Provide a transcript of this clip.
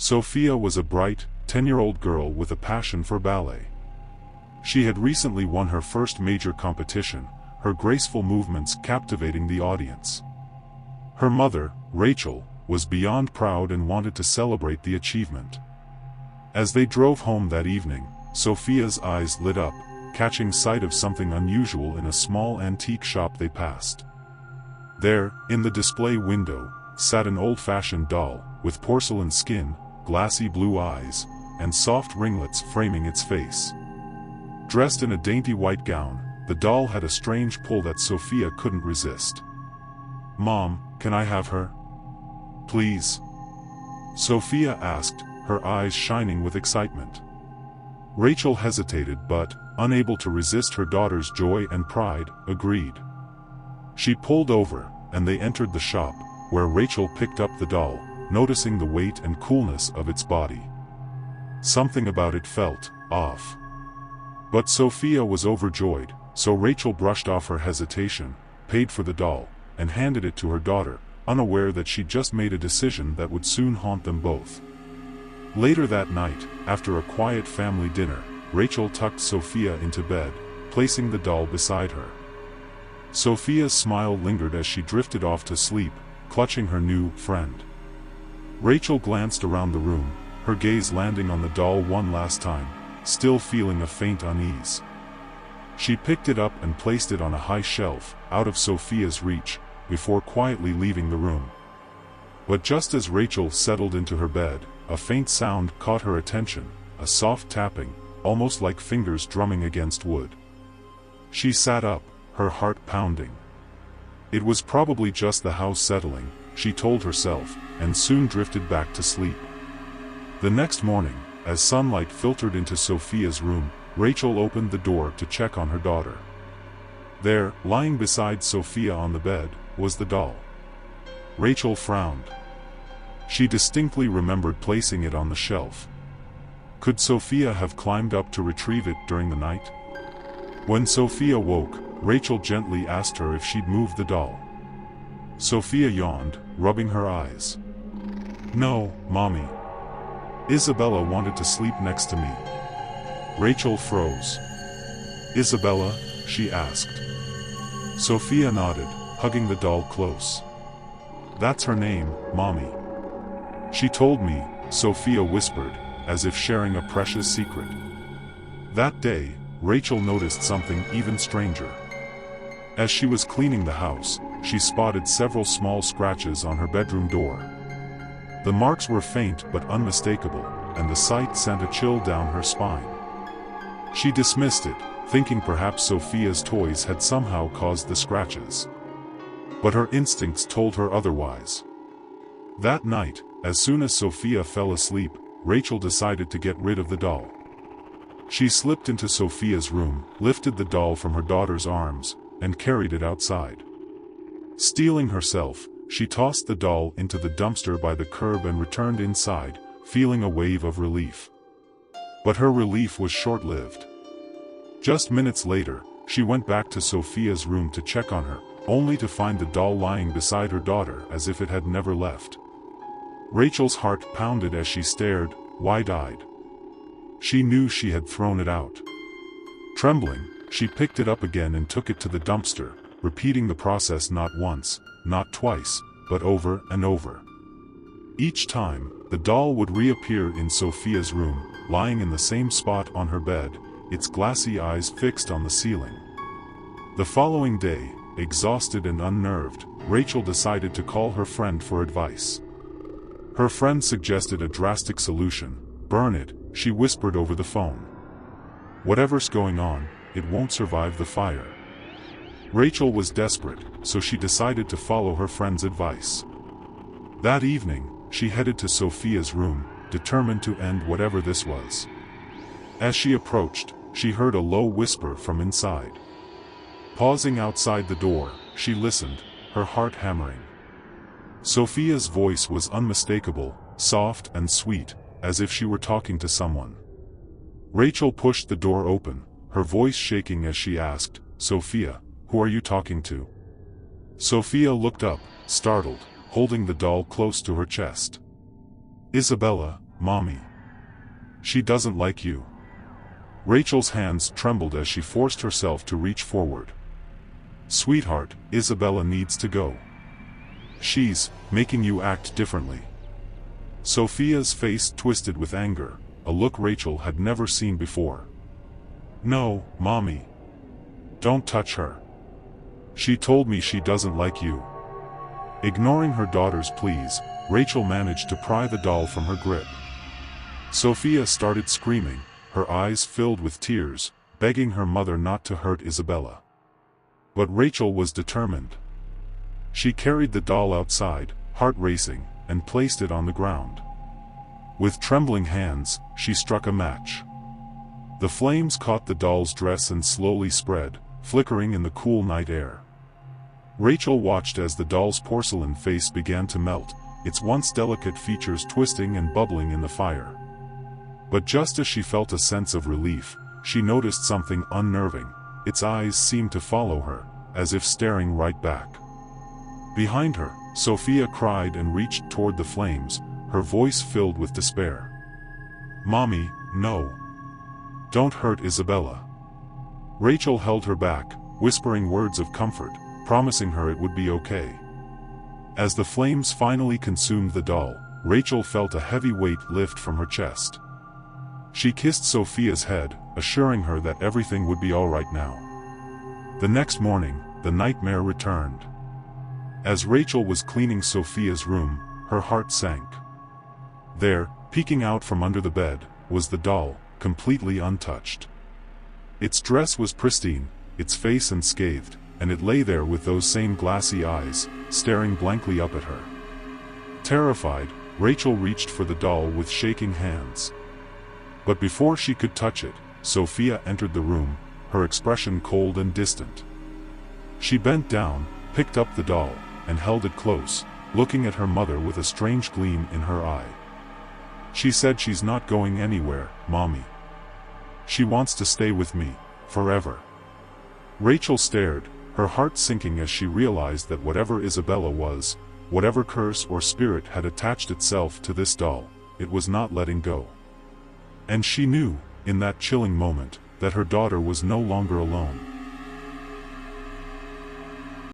Sophia was a bright, 10-year-old girl with a passion for ballet. She had recently won her first major competition, her graceful movements captivating the audience. Her mother, Rachel, was beyond proud and wanted to celebrate the achievement. As they drove home that evening, Sophia's eyes lit up, catching sight of something unusual in a small antique shop they passed. There, in the display window, sat an old-fashioned doll, with porcelain skin, glassy blue eyes, and soft ringlets framing its face. Dressed in a dainty white gown, the doll had a strange pull that Sophia couldn't resist. "Mom, can I have her? Please?" Sophia asked, her eyes shining with excitement. Rachel hesitated but, unable to resist her daughter's joy and pride, agreed. She pulled over, and they entered the shop, where Rachel picked up the doll, noticing the weight and coolness of its body. Something about it felt off. But Sophia was overjoyed, so Rachel brushed off her hesitation, paid for the doll, and handed it to her daughter, unaware that she'd just made a decision that would soon haunt them both. Later that night, after a quiet family dinner, Rachel tucked Sophia into bed, placing the doll beside her. Sophia's smile lingered as she drifted off to sleep, clutching her new friend. Rachel glanced around the room, her gaze landing on the doll one last time, still feeling a faint unease. She picked it up and placed it on a high shelf, out of Sophia's reach, before quietly leaving the room. But just as Rachel settled into her bed, a faint sound caught her attention, a soft tapping, almost like fingers drumming against wood. She sat up, her heart pounding. It was probably just the house settling, she told herself, and soon drifted back to sleep. The next morning, as sunlight filtered into Sophia's room, Rachel opened the door to check on her daughter. There, lying beside Sophia on the bed, was the doll. Rachel frowned. She distinctly remembered placing it on the shelf. Could Sophia have climbed up to retrieve it during the night? When Sophia woke, Rachel gently asked her if she'd moved the doll. Sophia yawned, rubbing her eyes. "No, Mommy. Isabella wanted to sleep next to me." Rachel froze. "Isabella?" she asked. Sophia nodded, hugging the doll close. "That's her name, Mommy. She told me," Sophia whispered, as if sharing a precious secret. That day, Rachel noticed something even stranger. As she was cleaning the house, she spotted several small scratches on her bedroom door. The marks were faint but unmistakable, and the sight sent a chill down her spine. She dismissed it, thinking perhaps Sophia's toys had somehow caused the scratches. But her instincts told her otherwise. That night, as soon as Sophia fell asleep, Rachel decided to get rid of the doll. She slipped into Sophia's room, lifted the doll from her daughter's arms, and carried it outside. Steeling herself, she tossed the doll into the dumpster by the curb and returned inside, feeling a wave of relief. But her relief was short-lived. Just minutes later, she went back to Sophia's room to check on her, only to find the doll lying beside her daughter as if it had never left. Rachel's heart pounded as she stared, wide-eyed. She knew she had thrown it out. Trembling, she picked it up again and took it to the dumpster, repeating the process not once, not twice, but over and over. Each time, the doll would reappear in Sophia's room, lying in the same spot on her bed, its glassy eyes fixed on the ceiling. The following day, exhausted and unnerved, Rachel decided to call her friend for advice. Her friend suggested a drastic solution. "Burn it," she whispered over the phone. "Whatever's going on, it won't survive the fire." Rachel was desperate, so she decided to follow her friend's advice. That evening, she headed to Sophia's room, determined to end whatever this was. As she approached, she heard a low whisper from inside. Pausing outside the door, she listened, her heart hammering. Sophia's voice was unmistakable, soft and sweet, as if she were talking to someone. Rachel pushed the door open, her voice shaking as she asked, "Sophia, who are you talking to?" Sophia looked up, startled, holding the doll close to her chest. "Isabella, Mommy. She doesn't like you." Rachel's hands trembled as she forced herself to reach forward. "Sweetheart, Isabella needs to go. She's making you act differently." Sophia's face twisted with anger, a look Rachel had never seen before. "No, Mommy. Don't touch her. She told me she doesn't like you." Ignoring her daughter's pleas, Rachel managed to pry the doll from her grip. Sophia started screaming, her eyes filled with tears, begging her mother not to hurt Isabella. But Rachel was determined. She carried the doll outside, heart racing, and placed it on the ground. With trembling hands, she struck a match. The flames caught the doll's dress and slowly spread, flickering in the cool night air. Rachel watched as the doll's porcelain face began to melt, its once delicate features twisting and bubbling in the fire. But just as she felt a sense of relief, she noticed something unnerving. Its eyes seemed to follow her, as if staring right back. Behind her, Sophia cried and reached toward the flames, her voice filled with despair. "Mommy, no. Don't hurt Isabella." Rachel held her back, whispering words of comfort, promising her it would be okay. As the flames finally consumed the doll, Rachel felt a heavy weight lift from her chest. She kissed Sophia's head, assuring her that everything would be all right now. The next morning, the nightmare returned. As Rachel was cleaning Sophia's room, her heart sank. There, peeking out from under the bed, was the doll, completely untouched. Its dress was pristine, its face unscathed, and it lay there with those same glassy eyes, staring blankly up at her. Terrified, Rachel reached for the doll with shaking hands. But before she could touch it, Sophia entered the room, her expression cold and distant. She bent down, picked up the doll, and held it close, looking at her mother with a strange gleam in her eye. "She said she's not going anywhere, Mommy. She wants to stay with me, forever." Rachel stared, her heart sinking as she realized that whatever Isabella was, whatever curse or spirit had attached itself to this doll, it was not letting go. And she knew, in that chilling moment, that her daughter was no longer alone.